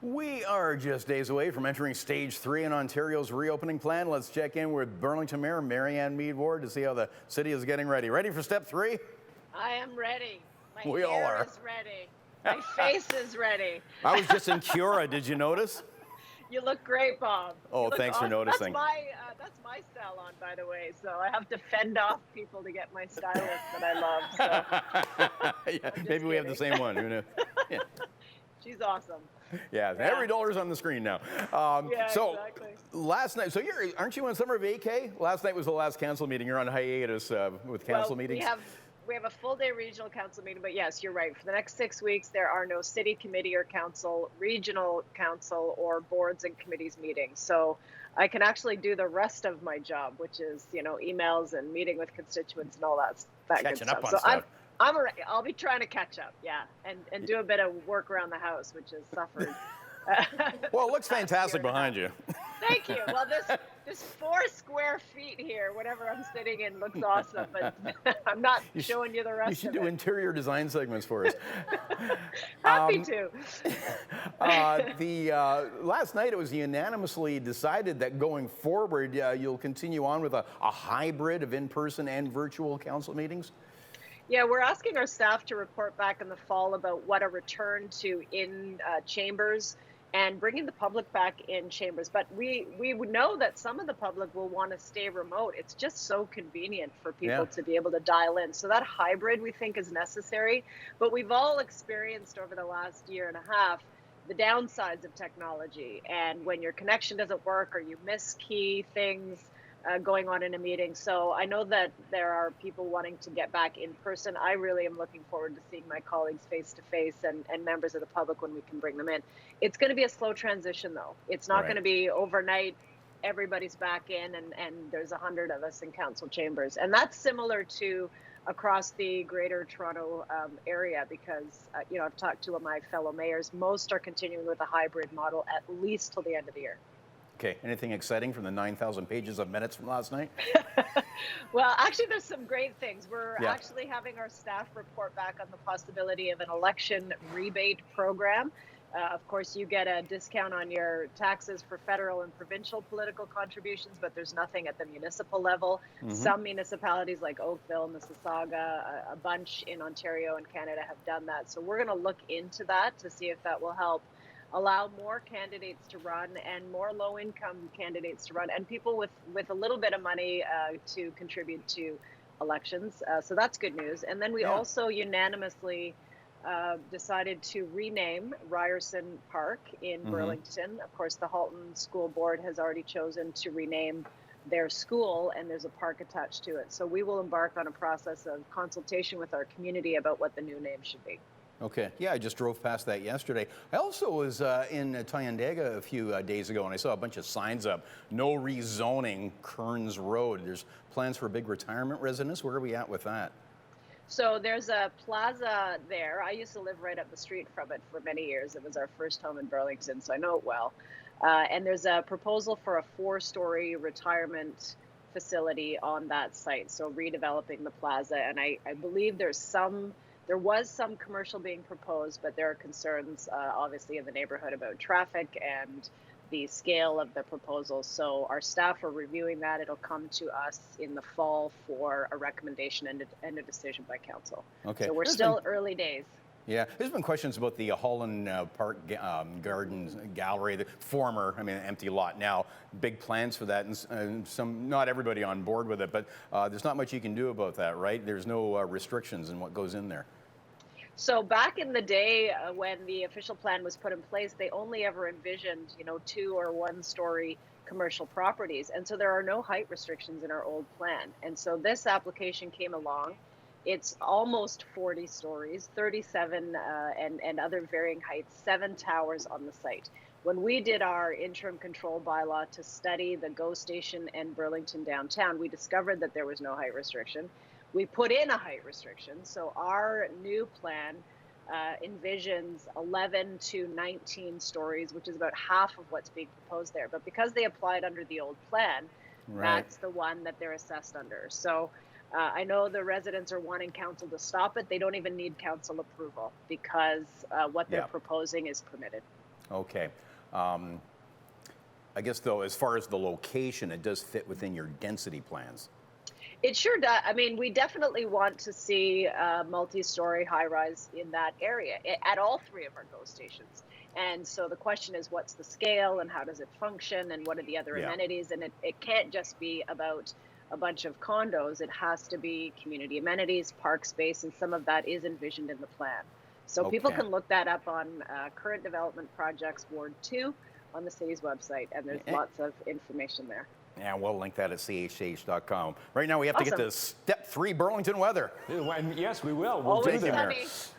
We are just days away from entering stage 3 in Ontario's reopening plan. Let's check in with Burlington Mayor Marianne Mead-Ward to see how the city is getting ready. Ready for step 3? I am ready. My We all hair are. is ready. My face is ready. I was just in Cura. Did you notice? You look great, Bob. Oh, You look thanks for awesome. noticing. That's my salon, by the way. So I have to fend off people to get my stylist that I love. So Yeah, I'm just maybe we have the kidding. same one. Who knew? Yeah, She's awesome. yeah. Yeah. Every dollar's on the screen now. Yeah, so exactly. last night, so aren't you on summer vacay? Last night was the last council meeting. You're on hiatus with council meetings. We have a full day regional council meeting, but yes, you're right. For the next 6 weeks, there are no city committee or council, regional council, or boards and committees meetings. So I can actually do the rest of my job, which is, emails and meeting with constituents and all that good Catching stuff. up on So stuff. I'll be trying to catch up, yeah, and do a bit of work around the house, which has suffered. Well, it looks fantastic behind you. Thank you. Well, this 4 square feet here, whatever I'm sitting in, looks awesome, but I'm not showing you the rest You should of do it. interior design segments for us. Happy to. Last night it was unanimously decided that going forward you'll continue on with a hybrid of in-person and virtual council meetings. Yeah, we're asking our staff to report back in the fall about what a return to in chambers and bringing the public back in chambers. But we would know that some of the public will want to stay remote. It's just so convenient for people to be able to dial in. So that hybrid we think is necessary. But we've all experienced over the last year and a half the downsides of technology. And when your connection doesn't work or you miss key things going on in a meeting. So I know that there are people wanting to get back in person. I really am looking forward to seeing my colleagues face to face and members of the public when we can bring them in. It's going to be a slow transition, though. It's not going to be overnight. Everybody's back in and there's 100 of us in council chambers. And that's similar to across the greater Toronto area because, I've talked to my fellow mayors. Most are continuing with a hybrid model at least till the end of the year. Okay, anything exciting from the 9,000 pages of minutes from last night? Well, actually, there's some great things. We're actually having our staff report back on the possibility of an election rebate program. Of course, you get a discount on your taxes for federal and provincial political contributions, but there's nothing at the municipal level. Some municipalities like Oakville, Mississauga, a bunch in Ontario and Canada have done that. So we're going to look into that to see if that will help allow more candidates to run and more low-income candidates to run and people with a little bit of money to contribute to elections. So that's good news. And then we also unanimously decided to rename Ryerson Park in Burlington. Of course, the Halton School Board has already chosen to rename their school, and there's a park attached to it. So we will embark on a process of consultation with our community about what the new name should be. Okay, yeah, I just drove past that yesterday. I also was in Tyondaga a few days ago, and I saw a bunch of signs up. No rezoning Kearns Road. There's plans for a big retirement residence. Where are we at with that? So there's a plaza there. I used to live right up the street from it for many years. It was our first home in Burlington, so I know it well. And there's a proposal for a 4-story retirement facility on that site, so redeveloping the plaza. And I believe there was some commercial being proposed, but there are concerns, obviously, in the neighborhood about traffic and the scale of the proposal. So our staff are reviewing that. It'll come to us in the fall for a recommendation and a decision by council. Okay. So we're still early days. Yeah, there's been questions about the Holland Park Gardens Gallery, the former, empty lot now. Big plans for that, and not everybody on board with it, but there's not much you can do about that, right? There's no restrictions in what goes in there. So back in the day when the official plan was put in place, they only ever envisioned, 2 or 1-story commercial properties. And so there are no height restrictions in our old plan. And so this application came along. It's almost 40 stories, 37 and other varying heights, 7 towers on the site. When we did our interim control bylaw to study the GO station and Burlington downtown, we discovered that there was no height restriction. We put in a height restriction. So our new plan envisions 11 to 19 stories, which is about half of what's being proposed there. But because they applied under the old plan, that's the one that they're assessed under. So I know the residents are wanting council to stop it. They don't even need council approval because what they're proposing is permitted. Okay. I guess, though, as far as the location, it does fit within your density plans. It sure does. I mean, we definitely want to see a multi-story high-rise in that area at all three of our GO stations. And so the question is, what's the scale and how does it function and what are the other Yeah. amenities? And it can't just be about a bunch of condos. It has to be community amenities, park space, and some of that is envisioned in the plan. So people Okay. can look that up on current development projects Ward 2 on the city's website, and there's lots of information there. Yeah, we'll link that at chh.com. Right now, we have to get Awesome. to Step 3 Burlington weather. And yes, we will. We'll Always do that. sunny.